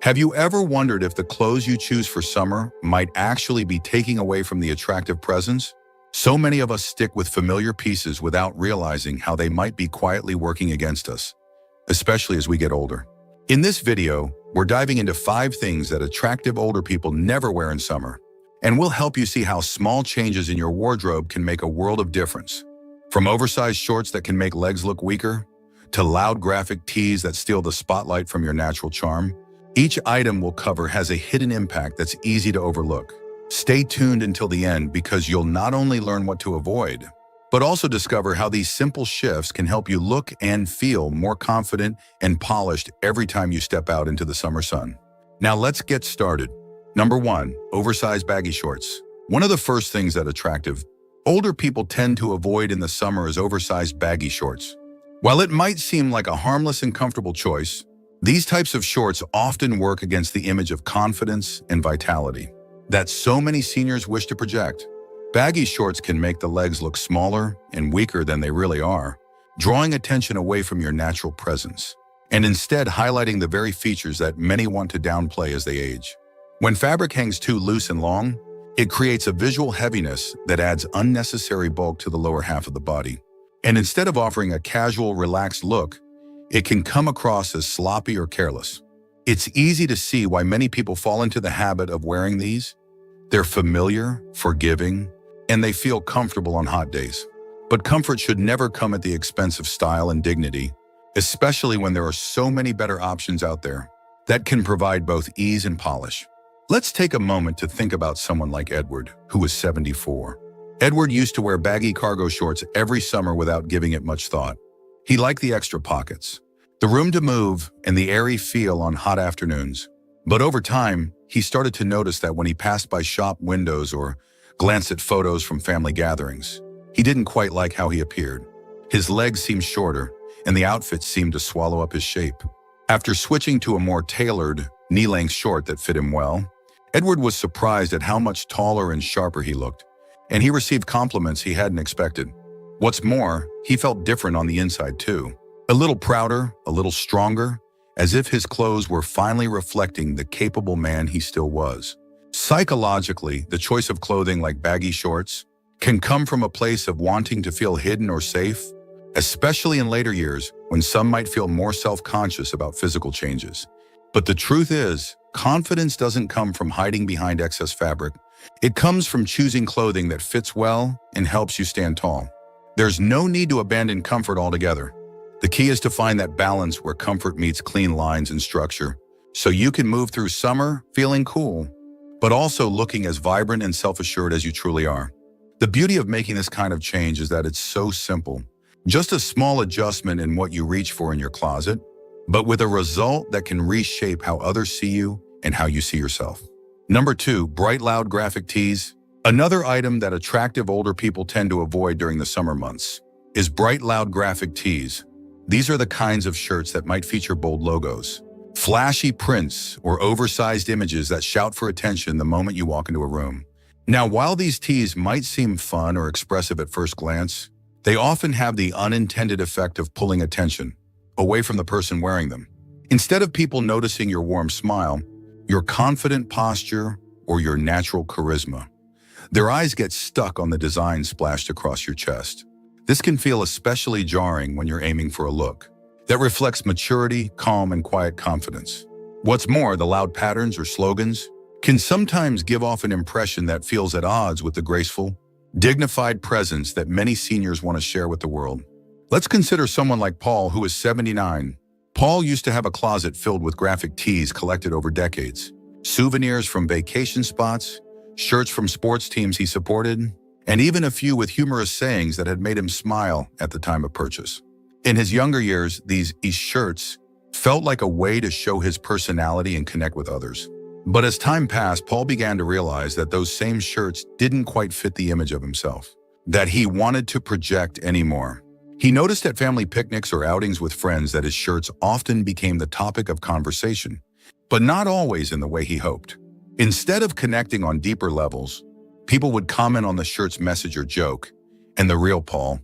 Have you ever wondered if the clothes you choose for summer might actually be taking away from the attractive presence? So many of us stick with familiar pieces without realizing how they might be quietly working against us, especially as we get older. In this video, we're diving into 5 things that attractive older people never wear in summer, and we'll help you see how small changes in your wardrobe can make a world of difference. From oversized shorts that can make legs look weaker, to loud graphic tees that steal the spotlight from your natural charm, each item we'll cover has a hidden impact that's easy to overlook. Stay tuned until the end because you'll not only learn what to avoid, but also discover how these simple shifts can help you look and feel more confident and polished every time you step out into the summer sun. Now let's get started. Number 1, oversized baggy shorts. One of the first things that attractive, older people tend to avoid in the summer is oversized baggy shorts. While it might seem like a harmless and comfortable choice, these types of shorts often work against the image of confidence and vitality that so many seniors wish to project. Baggy shorts can make the legs look smaller and weaker than they really are, drawing attention away from your natural presence, and instead highlighting the very features that many want to downplay as they age. When fabric hangs too loose and long, it creates a visual heaviness that adds unnecessary bulk to the lower half of the body. And instead of offering a casual, relaxed look, it can come across as sloppy or careless. It's easy to see why many people fall into the habit of wearing these. They're familiar, forgiving, and they feel comfortable on hot days. But comfort should never come at the expense of style and dignity, especially when there are so many better options out there that can provide both ease and polish. Let's take a moment to think about someone like Edward, who was 74. Edward used to wear baggy cargo shorts every summer without giving it much thought. He liked the extra pockets, the room to move, and the airy feel on hot afternoons. But over time, he started to notice that when he passed by shop windows or glanced at photos from family gatherings, he didn't quite like how he appeared. His legs seemed shorter, and the outfit seemed to swallow up his shape. After switching to a more tailored, knee-length short that fit him well, Edward was surprised at how much taller and sharper he looked, and he received compliments he hadn't expected. What's more, he felt different on the inside too. A little prouder, a little stronger, as if his clothes were finally reflecting the capable man he still was. Psychologically, the choice of clothing like baggy shorts can come from a place of wanting to feel hidden or safe, especially in later years when some might feel more self-conscious about physical changes. But the truth is, confidence doesn't come from hiding behind excess fabric. It comes from choosing clothing that fits well and helps you stand tall. There's no need to abandon comfort altogether. The key is to find that balance where comfort meets clean lines and structure, so you can move through summer feeling cool, but also looking as vibrant and self-assured as you truly are. The beauty of making this kind of change is that it's so simple. Just a small adjustment in what you reach for in your closet, but with a result that can reshape how others see you and how you see yourself. Number 2, bright, loud graphic tees. Another item that attractive older people tend to avoid during the summer months is bright, loud graphic tees. These are the kinds of shirts that might feature bold logos, flashy prints, or oversized images that shout for attention the moment you walk into a room. Now, while these tees might seem fun or expressive at first glance, they often have the unintended effect of pulling attention away from the person wearing them. Instead of people noticing your warm smile, your confident posture, or your natural charisma, their eyes get stuck on the design splashed across your chest. This can feel especially jarring when you're aiming for a look that reflects maturity, calm, and quiet confidence. What's more, the loud patterns or slogans can sometimes give off an impression that feels at odds with the graceful, dignified presence that many seniors want to share with the world. Let's consider someone like Paul, who is 79. Paul used to have a closet filled with graphic tees collected over decades, souvenirs from vacation spots, shirts from sports teams he supported, and even a few with humorous sayings that had made him smile at the time of purchase. In his younger years, these shirts felt like a way to show his personality and connect with others. But as time passed, Paul began to realize that those same shirts didn't quite fit the image of himself that he wanted to project anymore. He noticed at family picnics or outings with friends that his shirts often became the topic of conversation, but not always in the way he hoped. Instead of connecting on deeper levels, people would comment on the shirt's message or joke, and the real Paul,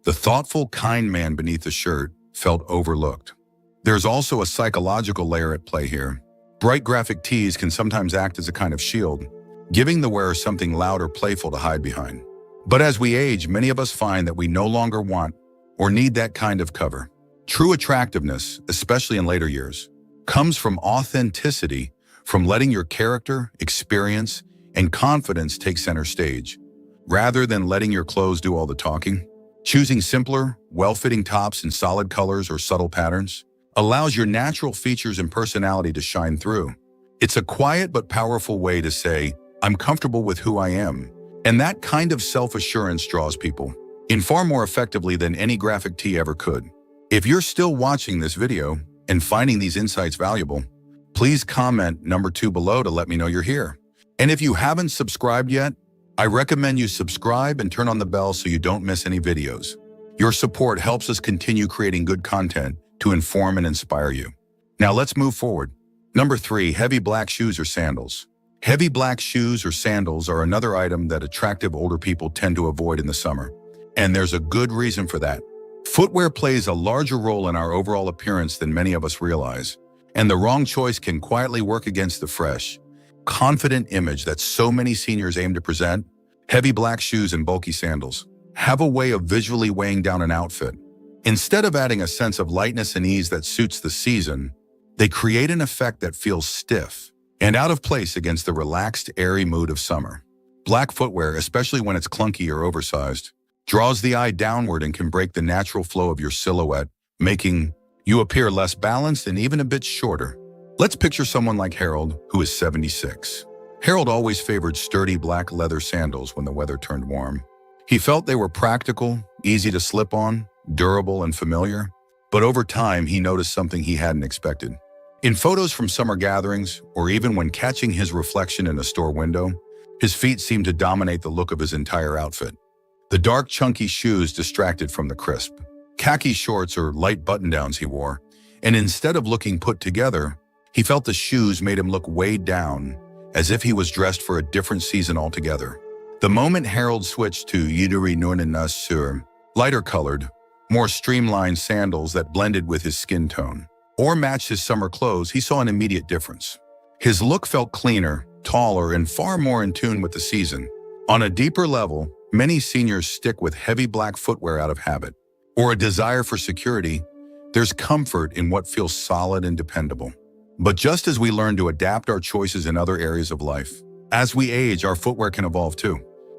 the thoughtful, kind man beneath the shirt, felt overlooked. There's also a psychological layer at play here. Bright graphic tees can sometimes act as a kind of shield, giving the wearer something loud or playful to hide behind. But as we age, many of us find that we no longer want or need that kind of cover. True attractiveness, especially in later years, comes from authenticity, from letting your character, experience, and confidence take center stage, rather than letting your clothes do all the talking. Choosing simpler, well-fitting tops in solid colors or subtle patterns allows your natural features and personality to shine through. It's a quiet but powerful way to say, I'm comfortable with who I am. And that kind of self-assurance draws people in far more effectively than any graphic tee ever could. If you're still watching this video and finding these insights valuable, please comment number 2 below to let me know you're here. And if you haven't subscribed yet, I recommend you subscribe and turn on the bell so you don't miss any videos. Your support helps us continue creating good content to inform and inspire you. Now let's move forward. Number 3, heavy black shoes or sandals. Heavy black shoes or sandals are another item that attractive older people tend to avoid in the summer. And there's a good reason for that. Footwear plays a larger role in our overall appearance than many of us realize. And the wrong choice can quietly work against the fresh, confident image that so many seniors aim to present. Heavy black shoes and bulky sandals have a way of visually weighing down an outfit. Instead of adding a sense of lightness and ease that suits the season, they create an effect that feels stiff and out of place against the relaxed, airy mood of summer. Black footwear, especially when it's clunky or oversized, draws the eye downward and can break the natural flow of your silhouette, making you appear less balanced and even a bit shorter. Let's picture someone like Harold, who is 76. Harold always favored sturdy black leather sandals when the weather turned warm. He felt they were practical, easy to slip on, durable and familiar. But over time, he noticed something he hadn't expected. In photos from summer gatherings, or even when catching his reflection in a store window, his feet seemed to dominate the look of his entire outfit. The dark, chunky shoes distracted from the crisp khaki shorts or light button-downs he wore, and instead of looking put together, he felt the shoes made him look weighed down, as if he was dressed for a different season altogether. The moment Harold switched to Yiduri Nornanas sur, lighter-colored, more streamlined sandals that blended with his skin tone, or matched his summer clothes, he saw an immediate difference. His look felt cleaner, taller, and far more in tune with the season. On a deeper level, many seniors stick with heavy black footwear out of habit, or a desire for security. There's comfort in what feels solid and dependable. But just as we learn to adapt our choices in other areas of life, as we age, our footwear can evolve too.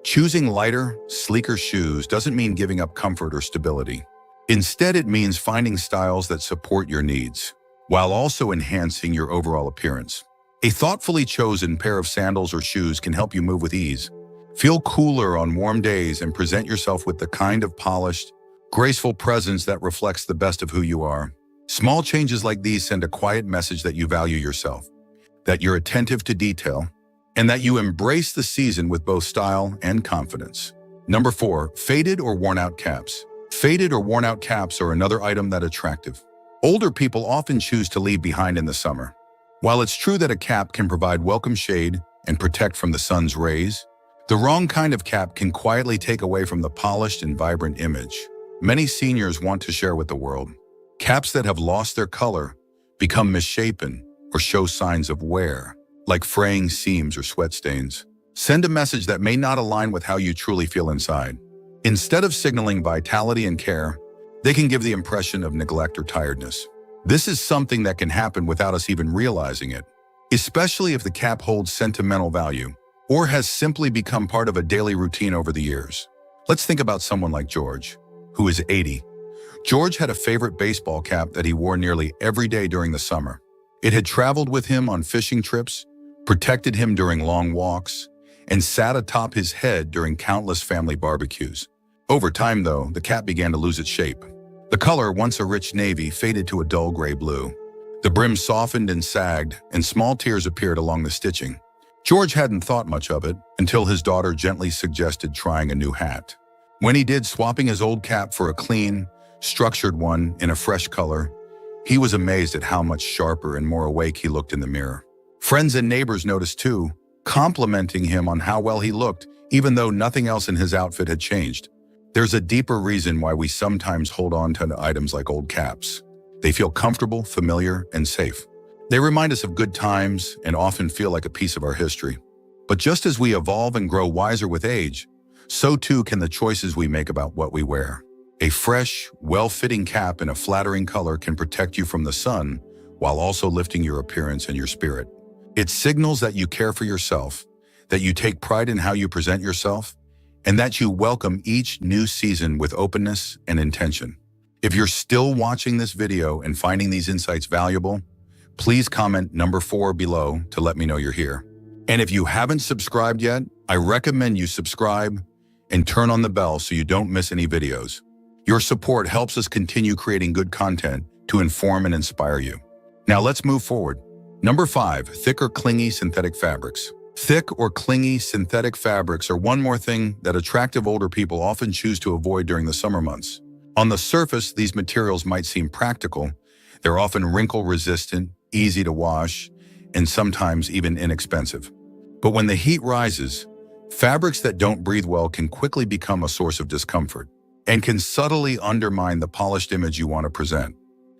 Choosing lighter, sleeker shoes doesn't mean giving up comfort or stability. Instead, it means finding styles that support your needs, while also enhancing your overall appearance. A thoughtfully chosen pair of sandals or shoes can help you move with ease, feel cooler on warm days, and present yourself with the kind of polished, graceful presence that reflects the best of who you are. Small changes like these send a quiet message that you value yourself, that you're attentive to detail, and that you embrace the season with both style and confidence. Number 4, faded or worn-out caps. Faded or worn-out caps are another item that's attractive. Older people often choose to leave behind in the summer. While it's true that a cap can provide welcome shade and protect from the sun's rays, the wrong kind of cap can quietly take away from the polished and vibrant image many seniors want to share with the world. Caps that have lost their color, become misshapen, or show signs of wear, like fraying seams or sweat stains, send a message that may not align with how you truly feel inside. Instead of signaling vitality and care, they can give the impression of neglect or tiredness. This is something that can happen without us even realizing it, especially if the cap holds sentimental value or has simply become part of a daily routine over the years. Let's think about someone like George, who is 80. George had a favorite baseball cap that he wore nearly every day during the summer. It had traveled with him on fishing trips, protected him during long walks, and sat atop his head during countless family barbecues. Over time, though, the cap began to lose its shape. The color, once a rich navy, faded to a dull gray blue. The brim softened and sagged, and small tears appeared along the stitching. George hadn't thought much of it until his daughter gently suggested trying a new hat. When he did, swapping his old cap for a clean, structured one in a fresh color, he was amazed at how much sharper and more awake he looked in the mirror. Friends and neighbors noticed too, complimenting him on how well he looked, even though nothing else in his outfit had changed. There's a deeper reason why we sometimes hold on to items like old caps. They feel comfortable, familiar, and safe. They remind us of good times and often feel like a piece of our history. But just as we evolve and grow wiser with age, so too can the choices we make about what we wear. A fresh, well-fitting cap in a flattering color can protect you from the sun while also lifting your appearance and your spirit. It signals that you care for yourself, that you take pride in how you present yourself, and that you welcome each new season with openness and intention. If you're still watching this video and finding these insights valuable, please comment number 4 below to let me know you're here. And if you haven't subscribed yet, I recommend you subscribe and turn on the bell so you don't miss any videos. Your support helps us continue creating good content to inform and inspire you. Now let's move forward. Number 5, thick or clingy synthetic fabrics. Thick or clingy synthetic fabrics are one more thing that attractive older people often choose to avoid during the summer months. On the surface, these materials might seem practical. They're often wrinkle-resistant, easy to wash, and sometimes even inexpensive. But when the heat rises, fabrics that don't breathe well can quickly become a source of discomfort and can subtly undermine the polished image you want to present.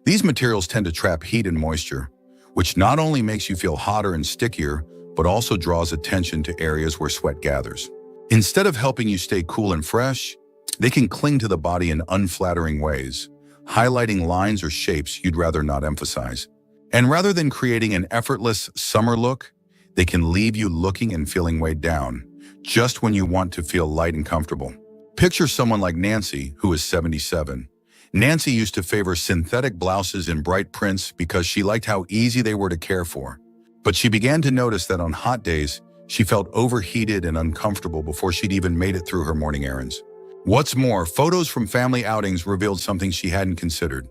These materials tend to trap heat and moisture, which not only makes you feel hotter and stickier, but also draws attention to areas where sweat gathers. Instead of helping you stay cool and fresh, they can cling to the body in unflattering ways, highlighting lines or shapes you'd rather not emphasize. And rather than creating an effortless summer look, they can leave you looking and feeling weighed down, just when you want to feel light and comfortable. Picture someone like Nancy, who is 77. Nancy used to favor synthetic blouses in bright prints because she liked how easy they were to care for. But she began to notice that on hot days, she felt overheated and uncomfortable before she'd even made it through her morning errands. What's more, photos from family outings revealed something she hadn't considered.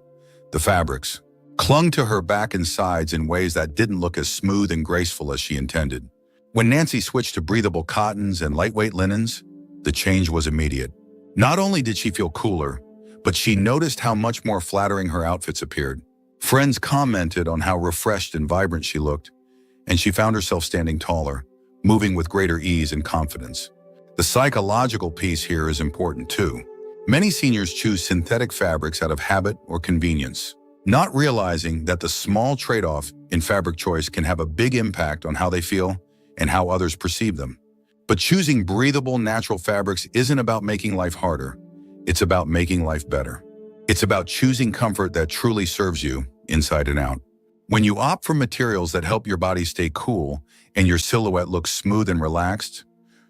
The fabrics clung to her back and sides in ways that didn't look as smooth and graceful as she intended. When Nancy switched to breathable cottons and lightweight linens, the change was immediate. Not only did she feel cooler, but she noticed how much more flattering her outfits appeared. Friends commented on how refreshed and vibrant she looked, and she found herself standing taller, moving with greater ease and confidence. The psychological piece here is important too. Many seniors choose synthetic fabrics out of habit or convenience, not realizing that the small trade-off in fabric choice can have a big impact on how they feel and how others perceive them. But choosing breathable, natural fabrics isn't about making life harder. It's about making life better. It's about choosing comfort that truly serves you inside and out. When you opt for materials that help your body stay cool and your silhouette looks smooth and relaxed,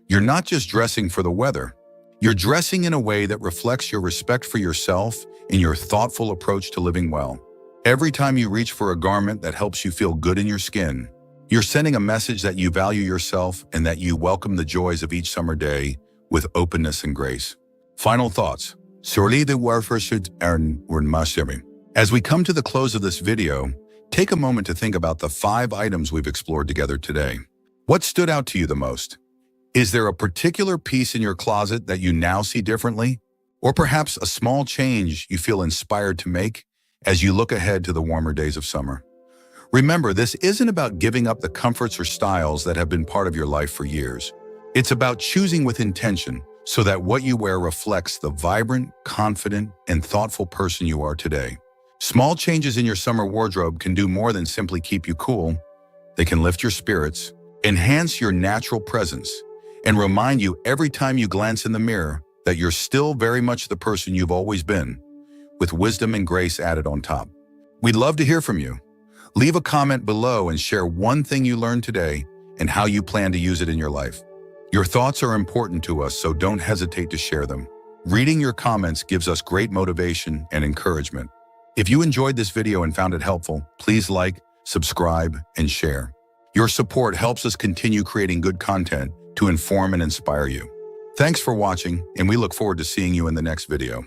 you're not just dressing for the weather. You're dressing in a way that reflects your respect for yourself and your thoughtful approach to living well. Every time you reach for a garment that helps you feel good in your skin, you're sending a message that you value yourself and that you welcome the joys of each summer day with openness and grace. Final thoughts. As we come to the close of this video, take a moment to think about the 5 items we've explored together today. What stood out to you the most? Is there a particular piece in your closet that you now see differently? Or perhaps a small change you feel inspired to make as you look ahead to the warmer days of summer? Remember, this isn't about giving up the comforts or styles that have been part of your life for years. It's about choosing with intention so that what you wear reflects the vibrant, confident, and thoughtful person you are today. Small changes in your summer wardrobe can do more than simply keep you cool. They can lift your spirits, enhance your natural presence, and remind you every time you glance in the mirror that you're still very much the person you've always been, with wisdom and grace added on top. We'd love to hear from you. Leave a comment below and share one thing you learned today and how you plan to use it in your life. Your thoughts are important to us, so don't hesitate to share them. Reading your comments gives us great motivation and encouragement. If you enjoyed this video and found it helpful, please like, subscribe, and share. Your support helps us continue creating good content to inform and inspire you. Thanks for watching, and we look forward to seeing you in the next video.